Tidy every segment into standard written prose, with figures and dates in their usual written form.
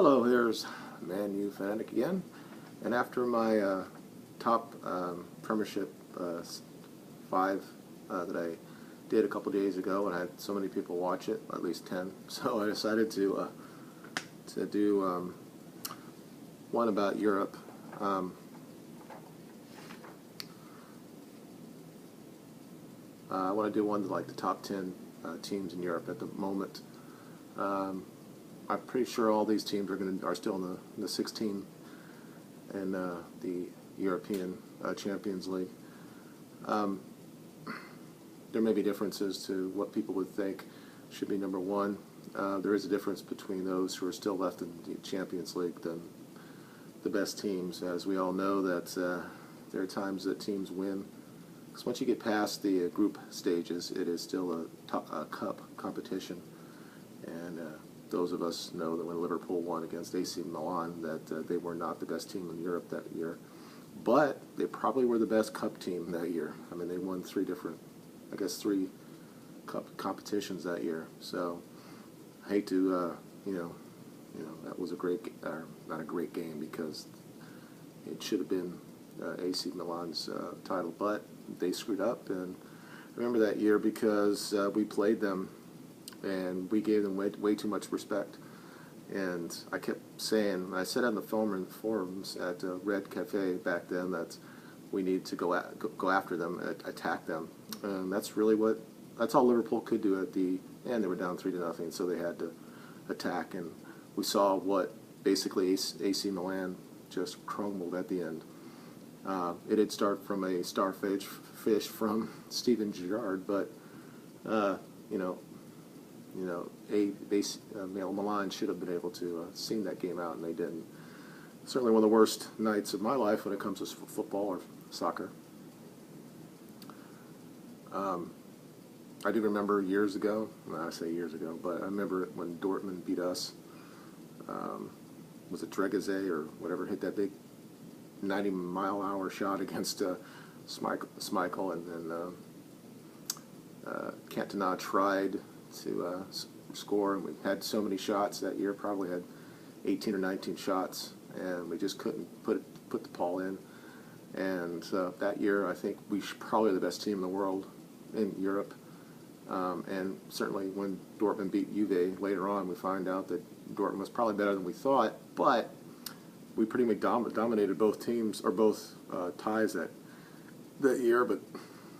Hello, here's Man U Fanatic again. And after my top Premiership 5 that I did a couple days ago, and I had so many people watch it, at least 10, so I decided to do one about Europe. I want to do one like the top 10 teams in Europe at the moment. I'm pretty sure all these teams are still in the 16 in the European Champions League. There may be differences to what people would think should be number one. There is a difference between those who are still left in the Champions League than the best teams, as we all know that there are times that teams win. Because once you get past the group stages, it is still a cup competition. And those of us know that when Liverpool won against AC Milan, that they were not the best team in Europe that year. But they probably were the best cup team that year. I mean, they won three cup competitions that year. So I hate to, that was not a great game, because it should have been AC Milan's title, but they screwed up. And I remember that year because we played them and we gave them way too much respect. And I kept saying, I said on the forums at Red Cafe back then, that we need to go after them, attack them. And that's all Liverpool could do at the end. They were down 3-0, so they had to attack. And we saw what basically AC Milan just crumbled at the end. It did start from a starfish from Steven Gerrard, but Milan should have been able to seen that game out, and they didn't. Certainly one of the worst nights of my life when it comes to football or soccer. I do remember years ago, I say years ago, but I remember when Dortmund beat us. Was it Dregazet or whatever, hit that big 90-mile-an-hour shot against Schmeichel, and then Cantona tried to score, and we had so many shots that year, probably had 18 or 19 shots, and we just couldn't put the ball in. And that year, I think we were probably the best team in the world in Europe. And certainly when Dortmund beat Juve later on, we find out that Dortmund was probably better than we thought, but we pretty much dominated both teams, or both ties that year, but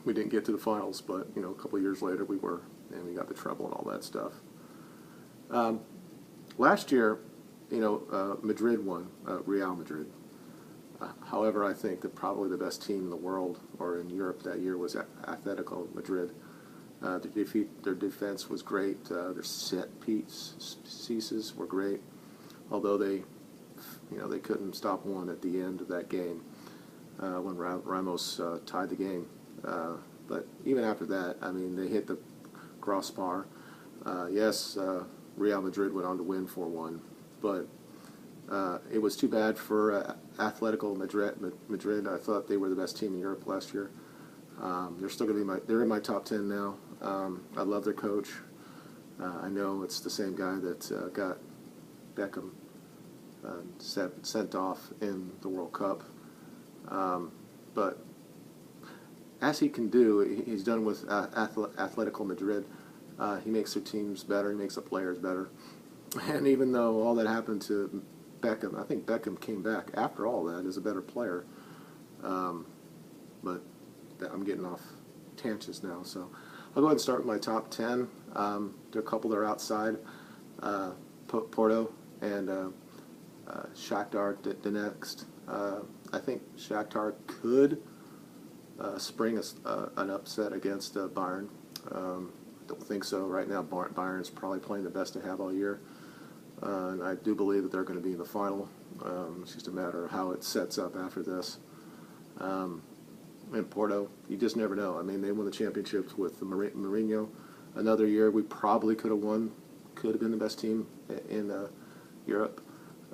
we didn't get to the finals. But a couple of years later we were, and we got the treble and all that stuff. Last year, Madrid won, Real Madrid. However, I think that probably the best team in the world or in Europe that year was Atletico Madrid. Their defense was great. Their set pieces were great, although they couldn't stop one at the end of that game when Ramos tied the game. But even after that, I mean, they hit the crossbar. Yes, Real Madrid went on to win 4-1, but it was too bad for Atletico Madrid. I thought they were the best team in Europe last year. They're still going to be they're in my top 10 now. I love their coach. I know it's the same guy that got Beckham sent off in the World Cup. But as he can do, he's done with Atletico Madrid. He makes their teams better. He makes the players better. And even though all that happened to Beckham, I think Beckham came back after all that as a better player. But I'm getting off tangents now, so I'll go ahead and start with my top 10. There are a couple that are outside. Porto and Shakhtar Donetsk. I think Shakhtar could spring an upset against Bayern. Don't think so right now. Bayern's probably playing the best they have all year, and I do believe that they're going to be in the final. It's just a matter of how it sets up after this. And Porto, you just never know. I mean, they won the championships with Mourinho. Another year, we probably could have been the best team in Europe.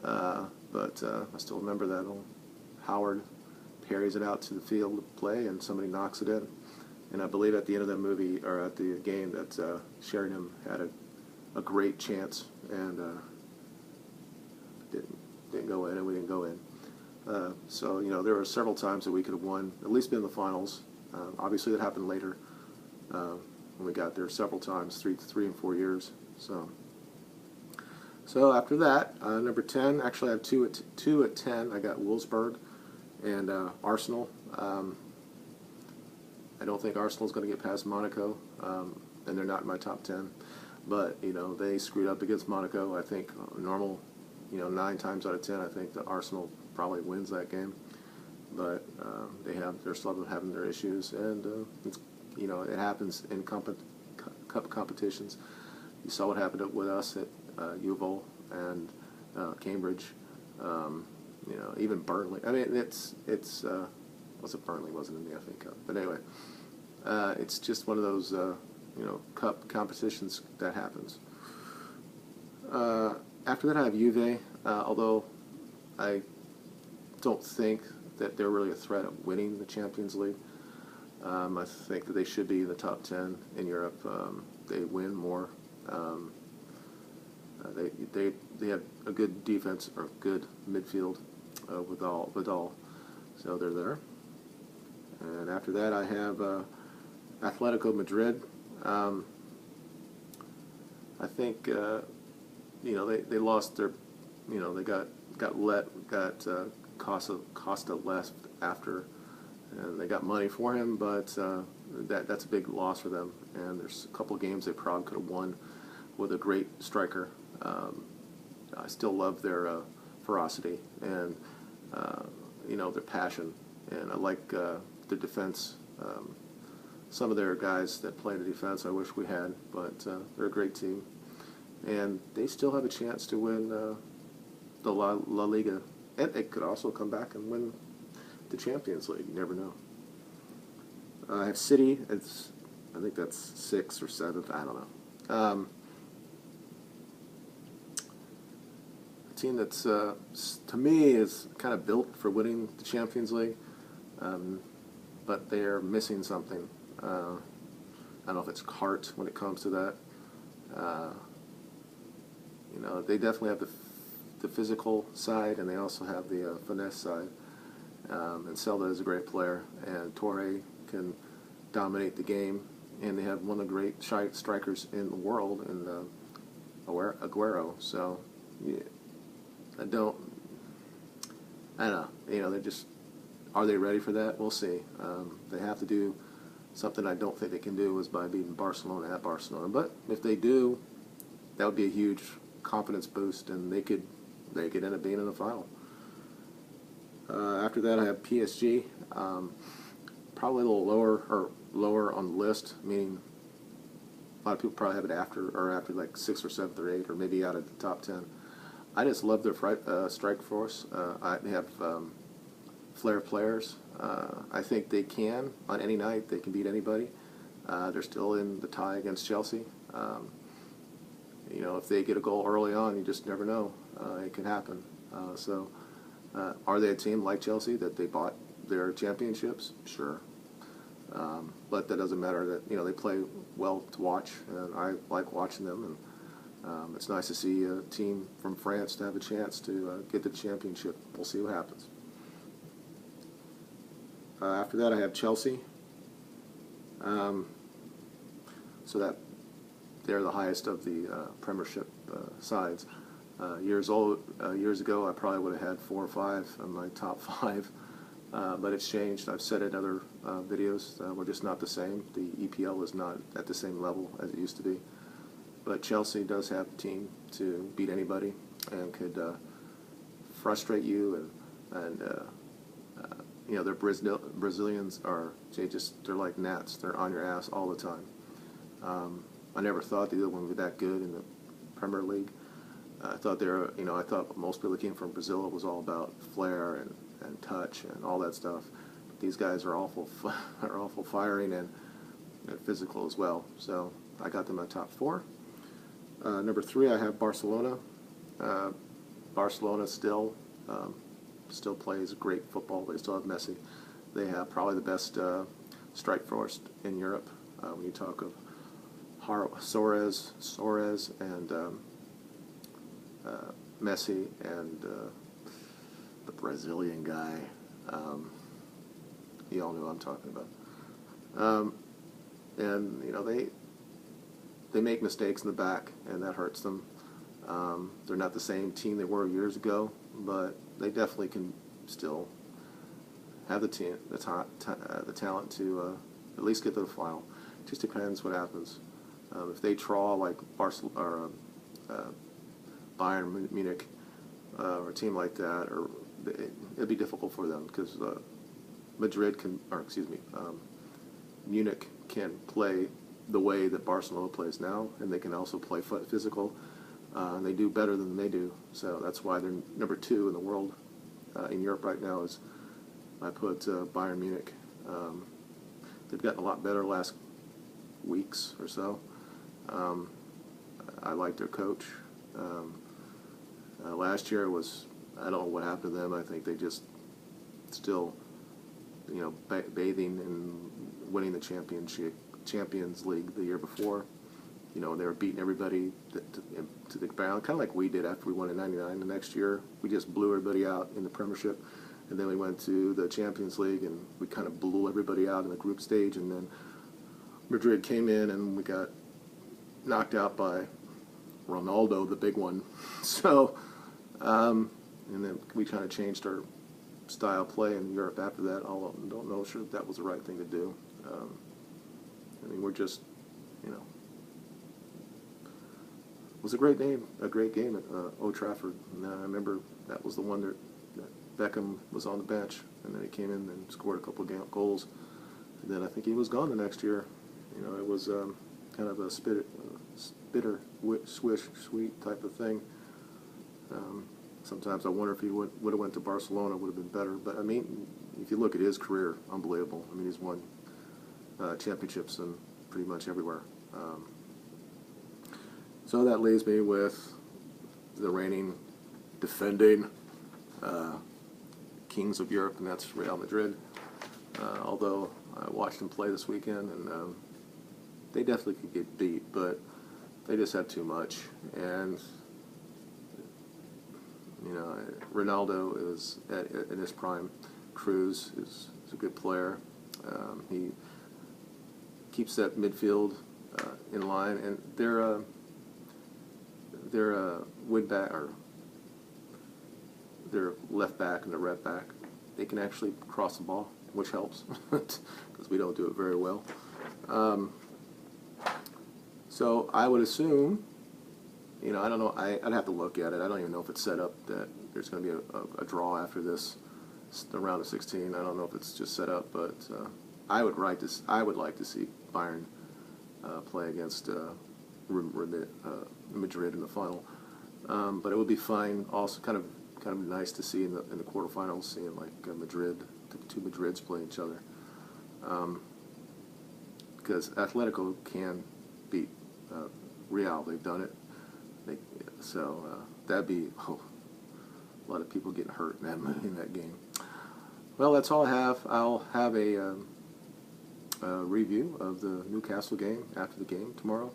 But I still remember that old Howard parries it out to the field of play, and somebody knocks it in. And I believe at the end of that movie, or at the game, that Sheringham had a great chance, and didn't go in, and we didn't go in. So there were several times that we could have won, at least been in the finals. Obviously, that happened later when we got there several times, 3 and 4 years. So after that, number 10. Actually, I have two at 10. I got Wolfsburg and Arsenal. I don't think Arsenal's going to get past Monaco, and they're not in my top 10. But they screwed up against Monaco. I think normal, 9 times out of 10, I think the Arsenal probably wins that game. But they're still having their issues, and it happens in cup competitions. You saw what happened with us at Yeovil and Cambridge. Even Burnley. I mean, Burnley wasn't in the FA Cup, but anyway, it's just one of those cup competitions that happens. After that, I have Juve, although I don't think that they're really a threat of winning the Champions League. I think that they should be in the top 10 in Europe. They win more. They have a good defense or good midfield with all, so they're there. And after that, I have Atletico Madrid. I think they lost their, they got Costa left after, and they got money for him, but that's a big loss for them. And there's a couple of games they probably could have won with a great striker. I still love their ferocity and their passion, and I like their defense. Some of their guys that play the defense I wish we had, but they're a great team, and they still have a chance to win the La Liga, and they could also come back and win the Champions League. You never know. I have City. I think that's 6th or 7th. I don't know. A team that's to me is kind of built for winning the Champions League, but they're missing something. I don't know if it's heart when it comes to that. They definitely have the physical side, and they also have the finesse side. And Celta is a great player, and Torre can dominate the game, and they have one of the great strikers in the world in Aguero. So yeah, I don't know. They're just, are they ready for that? We'll see. They have to do something I don't think they can do is by beating Barcelona at Barcelona. But if they do, that would be a huge confidence boost, and they could end up being in the final. After that, I have PSG. Probably a little lower on the list, meaning a lot of people probably have it after like 6th or 7th or 8th, or maybe out of the top 10. I just love their strike force. They have flair players. I think they can, on any night, they can beat anybody. They're still in the tie against Chelsea. If they get a goal early on, you just never know. It can happen. Are they a team like Chelsea that they bought their championships? Sure. But that doesn't matter. That they play well to watch, and I like watching them. And it's nice to see a team from France to have a chance to get the championship. We'll see what happens. After that, I have Chelsea. So that they're the highest of the Premiership sides. Years ago, I probably would have had 4 or 5 on my top 5, but it's changed. I've said it in other videos. We're just not the same. The EPL is not at the same level as it used to be. But Chelsea does have a team to beat anybody and could frustrate you, and their Brazilians they're like gnats. They're on your ass all the time. I never thought the other one would be that good in the Premier League. I thought I thought most people that came from Brazil, it was all about flair and touch and all that stuff. But these guys are awful firing and physical as well. So I got them at top 4. Number 3, I have Barcelona. Barcelona still plays great football. They still have Messi. They have probably the best strike force in Europe. When you talk of Suarez, and Messi and the Brazilian guy. You all know who I'm talking about. And they make mistakes in the back, and that hurts them. They're not the same team they were years ago, but they definitely can still have the talent to at least get to the final. It just depends what happens. If they draw like Barcelona or Bayern Munich or a team like that, or it'd be difficult for them because Munich can play the way that Barcelona plays now, and they can also play physical. And they do better than they do, so that's why they're number 2 in the world in Europe right now. Is I put Bayern Munich. They've gotten a lot better last weeks or so. I like their coach. Last year was, I don't know what happened to them. I think they just still, bathing in winning the Champions League the year before. They were beating everybody to the ground, kind of like we did after we won in '99. The next year, we just blew everybody out in the Premiership, and then we went to the Champions League, and we kind of blew everybody out in the group stage, and then Madrid came in, and we got knocked out by Ronaldo, the big one. So, and then we kind of changed our style of play in Europe after that. I don't know sure if that was the right thing to do. We're just, it was a great game at Old Trafford. And I remember that was the one that Beckham was on the bench, and then he came in and scored a couple of goals. And then I think he was gone the next year. It was kind of a bitter, sweet type of thing. Sometimes I wonder if he would have went to Barcelona, it would have been better. But if you look at his career, unbelievable. He's won championships in pretty much everywhere. So that leaves me with the reigning, defending kings of Europe, and that's Real Madrid. Although I watched them play this weekend, and they definitely could get beat, but they just have too much. And Ronaldo is in his prime. Cruz is a good player. He keeps that midfield in line, and their wing back, or their left back and their right back, they can actually cross the ball, which helps because we don't do it very well. So I would assume, I don't know, I'd have to look at it. I don't even know if it's set up that there's going to be a draw after this, the round of 16. I don't know if it's just set up, but I would like to see Bayern play against Madrid in the final. But it would be fine. Also, kind of nice to see in the quarterfinals, seeing like Madrid, the two Madrids play each other. Because Atletico can beat Real. They've done it. That'd be a lot of people getting hurt in that game. Well, that's all I have. I'll have a review of the Newcastle game after the game tomorrow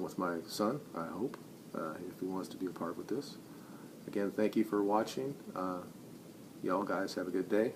with my son, I hope, if he wants to be a part with this. Again, thank you for watching. Y'all guys have a good day.